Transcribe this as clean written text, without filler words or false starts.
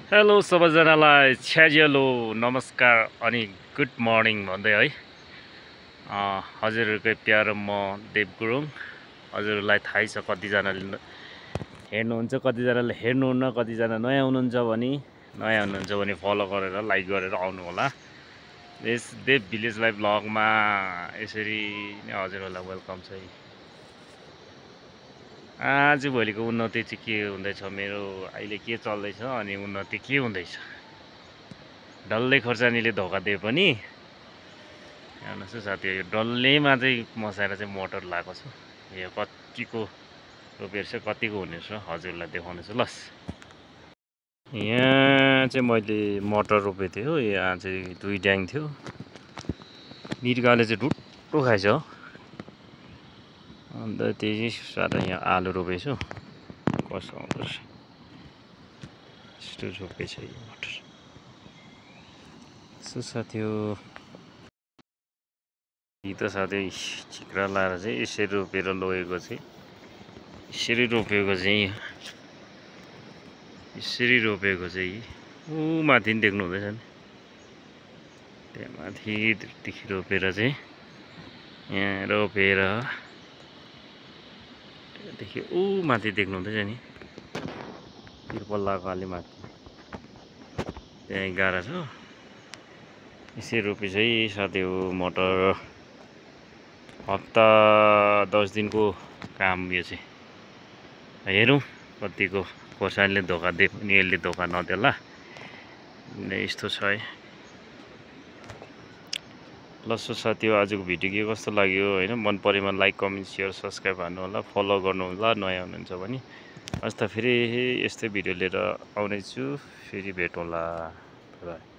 Hello सबैजनालाई छ्याजिलो नमस्कार अनि गुड मर्निङ भन्दै है हजुरहरूकै प्यारो म देव गुरुङ। हजुरहरूलाई थाहै छ कतिजनाले हेर्नुहुन्छ, कतिजनाले हेर्नुहुन्न, कतिजना नयाँ हुनुहुन्छ भने फलो गरेर लाइक गरेर आउनु होला। यस देव भिलेज लाइफ ब्लगमा यसरी नै हजुरहरूलाई वेलकम छ। आज भोलिको उन्नति चाहिँ के हुँदैछ, मेरो अहिले के चल्दैछ अनि उन्नति के हुँदैछ। डल्लै खोर्सानीले धोका दिए पनि हेर्नुहोस् है साथी, यो डल्लैमा चाहिँ मसाएर चाहिँ मटर लगाएको छु। यो कतिको रोपेर चाहिँ कतिको हुनेछ हजुरलाई देखाउनेछु ल। यहाँ चाहिँ मैले मटर रोपेको थिएँ हो। यहाँ चाहिँ 2 ड्याङ थियो, मिर्गाले चाहिँ ढुट्टो खाएछ हो। अन्त त्यही साथ यहाँ आलु रोपेछु, कसो आउँदो रहेछ यस्तो रोपेछ यो मटर। यसो साथी हो यी त साथै छिक्रा लाएर चाहिँ यसरी रोपेर लगेको चाहिँ यसरी रोपेको चाहिँ ऊ माथि नि देख्नु हुँदैछ नि, त्यहाँ माथिदेखि रोपेर चाहिँ यहाँ रोपेर त्यहाँदेखि ऊ माथि देख्नु हुँदैछ नि, तिरपल्लाको अलि माथि त्यहाँ गाह्रो छ। यसरी रोपेछ है साथी हो मटर। हप्ता 10 दिनको काम यो चाहिँ, हेरौँ कतिको खोर्सानीले धोका दिए पनि यसले धोका नदेला। यस्तो छ है ल। सो साथी हो आजको भिडियो के कस्तो लाग्यो होइन, मन परेमा लाइक कमेन्ट सेयर सब्सक्राइब हान्नु होला, फलो गर्नु होला नयाँ हुनुहुन्छ भने। आज त फेरि यस्तै भिडियो लिएर आउनेछु, फेरि भेटौँला। बाई।